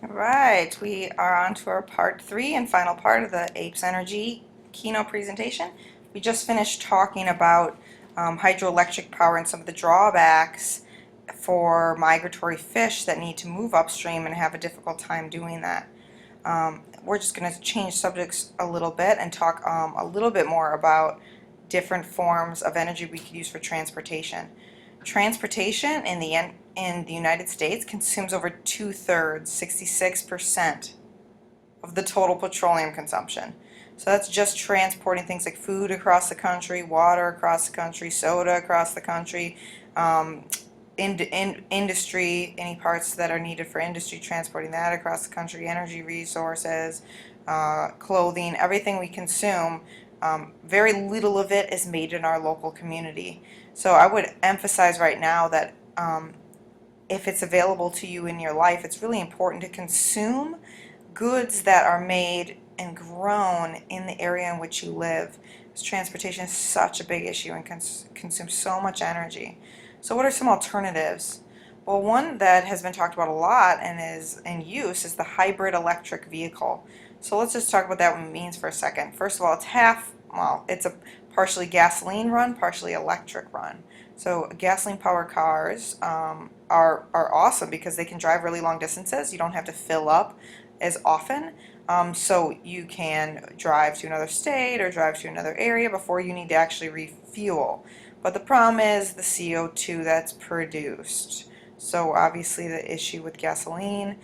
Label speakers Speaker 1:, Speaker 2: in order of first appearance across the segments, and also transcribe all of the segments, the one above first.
Speaker 1: All right, we are on to our part 3 and final part of the APES Energy keynote presentation. We just finished talking about hydroelectric power and some of the drawbacks for migratory fish that need to move upstream and have a difficult time doing that. We're just going to change subjects a little bit and talk a little bit more about different forms of energy we could use for transportation. Transportation in the United States consumes over 2/3, 66% of the total petroleum consumption. So that's just transporting things like food across the country, water across the country, soda across the country, um, industry, any parts that are needed for industry, transporting that across the country, energy resources, clothing, everything we consume. Very little of it is made in our local community. So I would emphasize right now that if it's available to you in your life, it's really important to consume goods that are made and grown in the area in which you live. Because transportation is such a big issue and consumes so much energy. So what are some alternatives? Well, one that has been talked about a lot and is in use is the hybrid electric vehicle. So let's just talk about that what it means for a second. First of all, it's a partially gasoline run, partially electric run. So gasoline powered cars are awesome because they can drive really long distances. You don't have to fill up as often. So you can drive to another state or drive to another area before you need to actually refuel. But the problem is the CO2 that's produced. So obviously the issue with gasoline,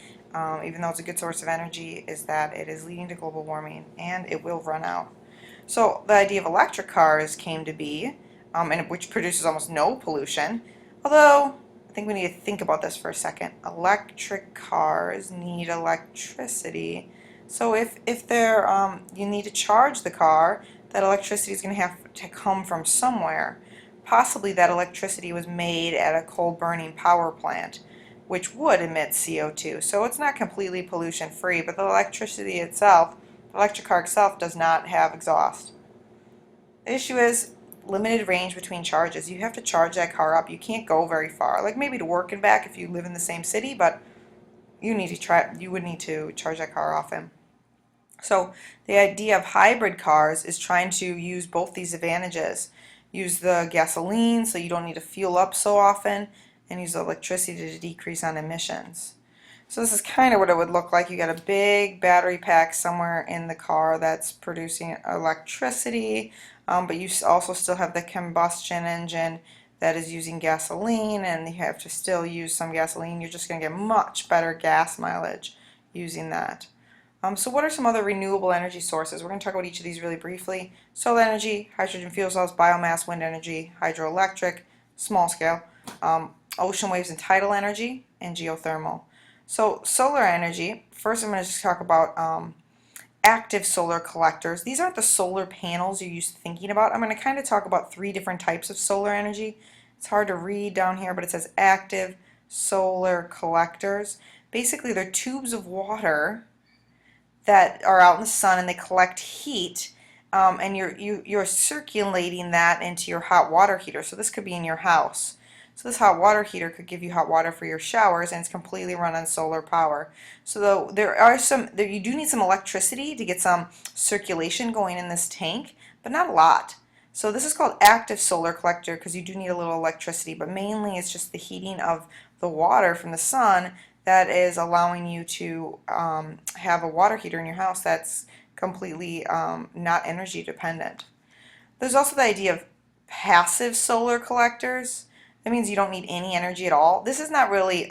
Speaker 1: even though it's a good source of energy, is that it is leading to global warming and it will run out. So the idea of electric cars came to be, and which produces almost no pollution, although I think we need to think about this for a second. Electric cars need electricity. So if you need to charge the car, that electricity is going to have to come from somewhere. Possibly that electricity was made at a coal-burning power plant, which would emit CO2. So it's not completely pollution-free, but the electricity itself, the electric car itself, does not have exhaust. The issue is limited range between charges. You have to charge that car up. You can't go very far. Like maybe to work and back if you live in the same city, but you would need to charge that car often. So the idea of hybrid cars is trying to use both these advantages. Use the gasoline so you don't need to fuel up so often, and use the electricity to decrease on emissions. So this is kind of what it would look like. You got a big battery pack somewhere in the car that's producing electricity, but you also still have the combustion engine that is using gasoline, and you have to still use some gasoline. You're just going to get much better gas mileage using that. So what are some other renewable energy sources? We're going to talk about each of these really briefly. Solar energy, hydrogen fuel cells, biomass, wind energy, hydroelectric, small scale, ocean waves and tidal energy, and geothermal. So solar energy, first I'm going to just talk about active solar collectors. These aren't the solar panels you're used to thinking about. I'm going to kind of talk about 3 different types of solar energy. It's hard to read down here, but it says active solar collectors. Basically, they're tubes of water that are out in the sun and they collect heat, and you're circulating that into your hot water heater. So this could be in your house. So this hot water heater could give you hot water for your showers, and it's completely run on solar power. So you do need some electricity to get some circulation going in this tank, but not a lot. So this is called active solar collector because you do need a little electricity, but mainly it's just the heating of the water from the sun that is allowing you to have a water heater in your house that's completely not energy dependent. There's also the idea of passive solar collectors. That means you don't need any energy at all. This is not really,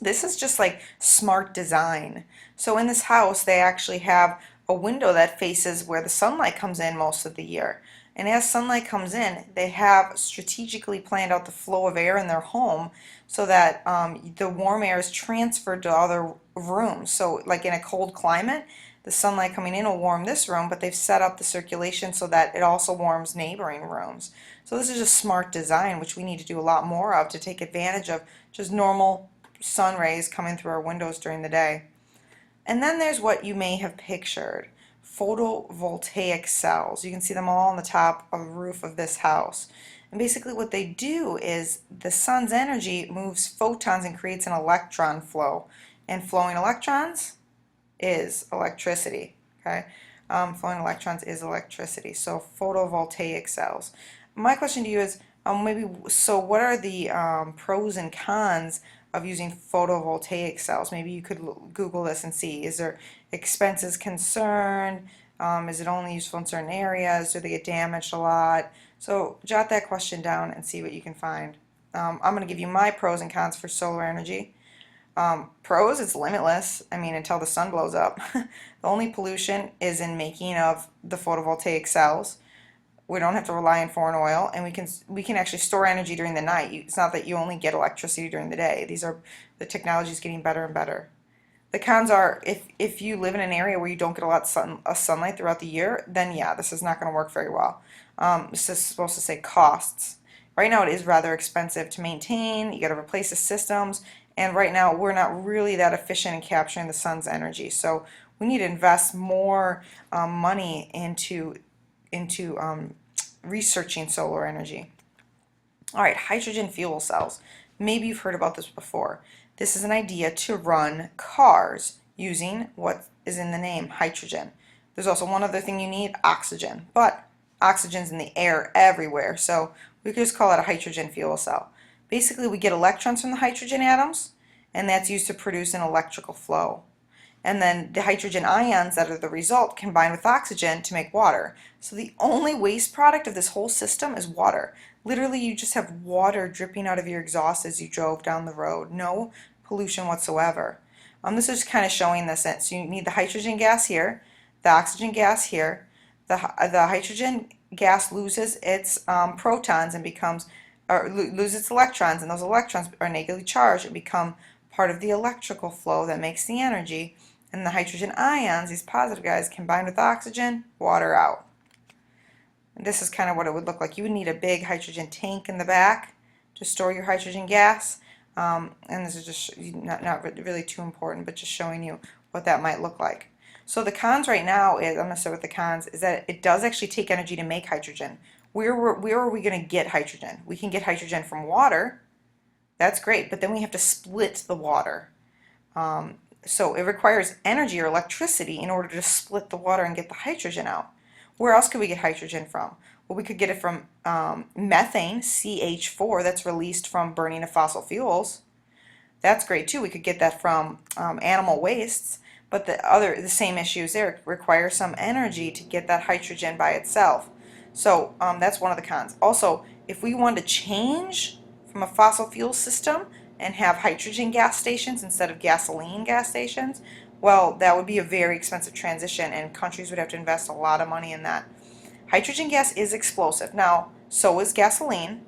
Speaker 1: this is just like smart design. So in this house, they actually have a window that faces where the sunlight comes in most of the year. And as sunlight comes in, they have strategically planned out the flow of air in their home so that the warm air is transferred to other rooms. So like in a cold climate, the sunlight coming in will warm this room, but they've set up the circulation so that it also warms neighboring rooms. So this is just smart design, which we need to do a lot more of to take advantage of just normal sun rays coming through our windows during the day. And then there's what you may have pictured. Photovoltaic cells. You can see them all on the top of the roof of this house. And basically what they do is the sun's energy moves photons and creates an electron flow. And flowing electrons is electricity. Okay, flowing electrons is electricity. So photovoltaic cells. My question to you is, so what are the pros and cons of using photovoltaic cells? Maybe you could Google this and see. Is there expenses concerned? Is it only useful in certain areas? Do they get damaged a lot? So jot that question down and see what you can find. I'm going to give you my pros and cons for solar energy. Pros, it's limitless. I mean, until the sun blows up. The only pollution is in making of the photovoltaic cells. We don't have to rely on foreign oil, and we can actually store energy during the night. It's not that you only get electricity during the day. The technology is getting better and better. The cons are, if you live in an area where you don't get a lot of sunlight throughout the year, then yeah, this is not going to work very well. This is supposed to say costs. Right now it is rather expensive to maintain. You got to replace the systems, and right now we're not really that efficient in capturing the sun's energy. So we need to invest more money into researching solar energy. All right, hydrogen fuel cells. Maybe you've heard about this before. This is an idea to run cars using what is in the name, hydrogen. There's also one other thing you need, oxygen. But oxygen's in the air everywhere, so we could just call it a hydrogen fuel cell. Basically, we get electrons from the hydrogen atoms, and that's used to produce an electrical flow. And then the hydrogen ions that are the result combine with oxygen to make water. So the only waste product of this whole system is water. Literally, you just have water dripping out of your exhaust as you drove down the road. No pollution whatsoever. This is kind of showing this. So you need the hydrogen gas here, the oxygen gas here. The hydrogen gas loses its protons and loses its electrons, and those electrons are negatively charged and become part of the electrical flow that makes the energy. And the hydrogen ions, these positive guys, combine with oxygen, water out. And this is kind of what it would look like. You would need a big hydrogen tank in the back to store your hydrogen gas. And this is just not really too important, but just showing you what that might look like. So the cons right now is, I'm going to start with the cons, is that it does actually take energy to make hydrogen. Where are we going to get hydrogen? We can get hydrogen from water. That's great, but then we have to split the water. So it requires energy or electricity in order to split the water and get the hydrogen out. Where else could we get hydrogen from? Well, we could get it from methane, CH4, that's released from burning of fossil fuels. That's great too. We could get that from animal wastes, but the same issues there. It requires some energy to get that hydrogen by itself. So that's one of the cons. Also, if we want to change from a fossil fuel system and have hydrogen gas stations instead of gasoline gas stations, well, that would be a very expensive transition, and countries would have to invest a lot of money in that. Hydrogen gas is explosive. Now, so is gasoline,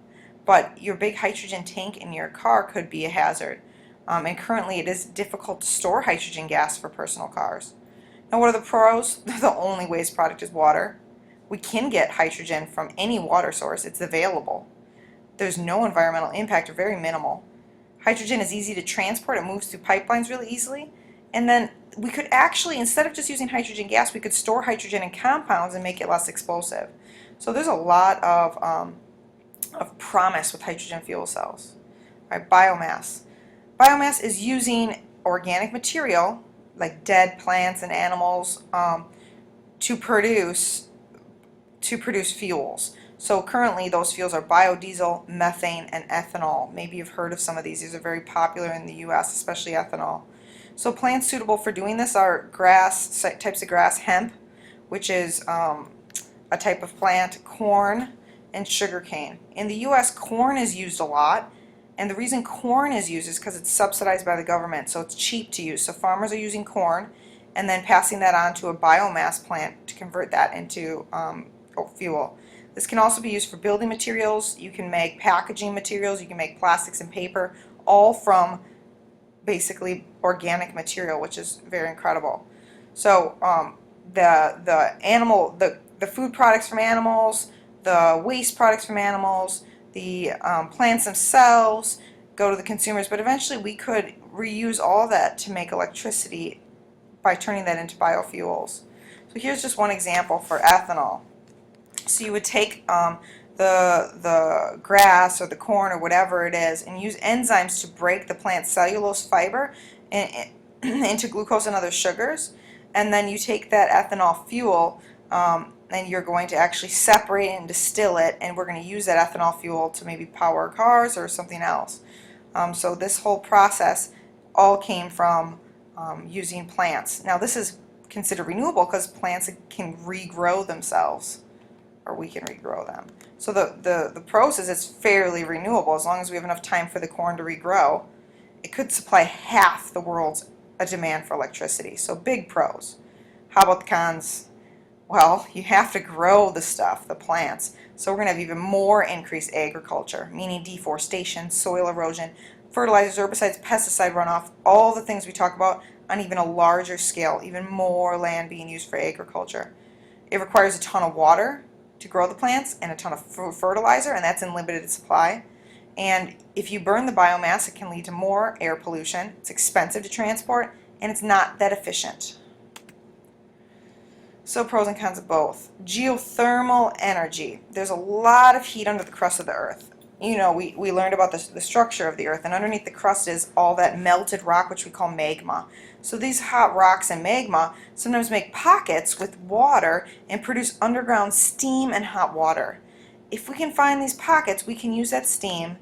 Speaker 1: but your big hydrogen tank in your car could be a hazard. And currently it is difficult to store hydrogen gas for personal cars. Now, what are the pros? The only waste product is water. We can get hydrogen from any water source. It's available. There's no environmental impact, or very minimal. Hydrogen is easy to transport. It moves through pipelines really easily. And then we could actually, instead of just using hydrogen gas, we could store hydrogen in compounds and make it less explosive. So there's a lot of promise with hydrogen fuel cells. All right, biomass. Biomass is using organic material, like dead plants and animals, to produce fuels. So currently those fuels are biodiesel, methane, and ethanol. Maybe you've heard of some of these. These are very popular in the US, especially ethanol. So plants suitable for doing this are types of grass, hemp, which is a type of plant, corn, and sugarcane. In the US, corn is used a lot, and the reason corn is used is because it's subsidized by the government, so it's cheap to use. So farmers are using corn and then passing that on to a biomass plant to convert that into fuel. This can also be used for building materials. You can make packaging materials. You can make plastics and paper, all from basically organic material, which is very incredible. So the food products from animals, the waste products from animals, the plants themselves go to the consumers, but eventually we could reuse all that to make electricity by turning that into biofuels. So here's just one example for ethanol. So you would take the grass or the corn or whatever it is and use enzymes to break the plant's cellulose fiber into glucose and other sugars, and then you take that ethanol fuel and you're going to actually separate and distill it, and we're going to use that ethanol fuel to maybe power cars or something else. So this whole process all came from using plants. Now this is considered renewable because plants can regrow themselves, or we can regrow them. So the pros is it's fairly renewable as long as we have enough time for the corn to regrow. It could supply half the world's demand for electricity, so big pros. How about the cons? Well, you have to grow the stuff, the plants, so we're going to have even more increased agriculture, meaning deforestation, soil erosion, fertilizers, herbicides, pesticide runoff, all the things we talk about on even a larger scale, even more land being used for agriculture. It requires a ton of water to grow the plants and a ton of fertilizer, and that's in limited supply. And if you burn the biomass, it can lead to more air pollution. It's expensive to transport, and it's not that efficient. So pros and cons of both. Geothermal energy. There's a lot of heat under the crust of the earth. You know, we learned about the structure of the earth, and underneath the crust is all that melted rock, which we call magma. So these hot rocks and magma sometimes make pockets with water and produce underground steam and hot water. If we can find these pockets, we can use that steam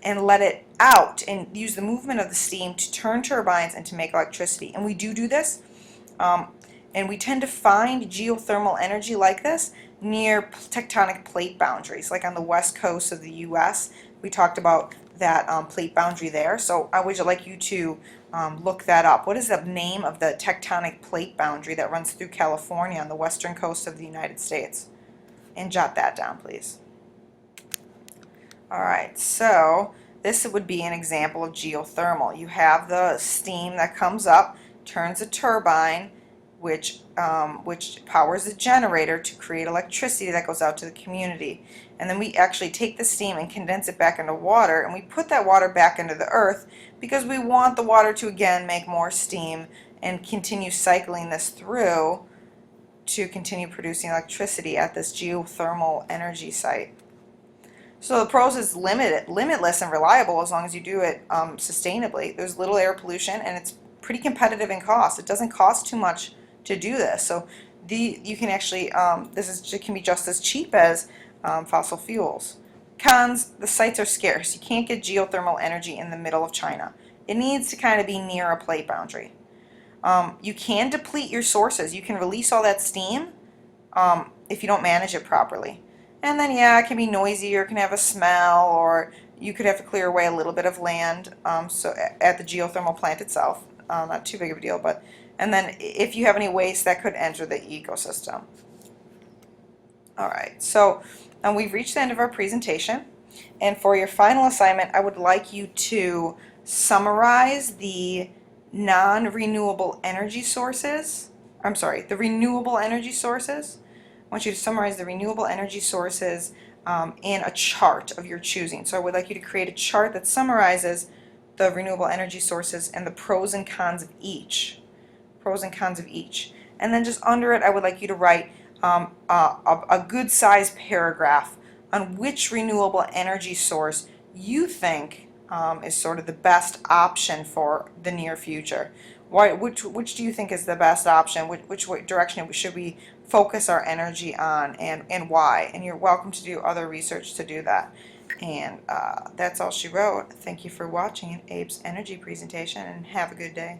Speaker 1: and let it out and use the movement of the steam to turn turbines and to make electricity. And we do this. And we tend to find geothermal energy like this near tectonic plate boundaries, like on the west coast of the U.S. We talked about that plate boundary there, so I would like you to look that up. What is the name of the tectonic plate boundary that runs through California on the western coast of the United States? And jot that down, please. Alright, so this would be an example of geothermal. You have the steam that comes up, turns a turbine, which powers the generator to create electricity that goes out to the community. And then we actually take the steam and condense it back into water, and we put that water back into the earth because we want the water to again make more steam and continue cycling this through to continue producing electricity at this geothermal energy site. So the pros is limitless and reliable as long as you do it sustainably. There's little air pollution, and it's pretty competitive in cost. It doesn't cost too much to do this. So you can actually, it can be just as cheap as fossil fuels. Cons, the sites are scarce. You can't get geothermal energy in the middle of China. It needs to kind of be near a plate boundary. You can deplete your sources. You can release all that steam if you don't manage it properly. And then, yeah, it can be noisy, or it can have a smell, or you could have to clear away a little bit of land so at the geothermal plant itself. Not too big of a deal, but and then if you have any waste, that could enter the ecosystem. Alright, so we've reached the end of our presentation, and for your final assignment I would like you to summarize the non-renewable energy sources. The renewable energy sources. I want you to summarize the renewable energy sources in a chart of your choosing. So I would like you to create a chart that summarizes the renewable energy sources and the pros and cons of each. And then just under it, I would like you to write a good sized paragraph on which renewable energy source you think is sort of the best option for the near future. Which do you think is the best option? Which direction should we focus our energy on, and why? And you're welcome to do other research to do that. And that's all she wrote. Thank you for watching APES Energy presentation, and have a good day.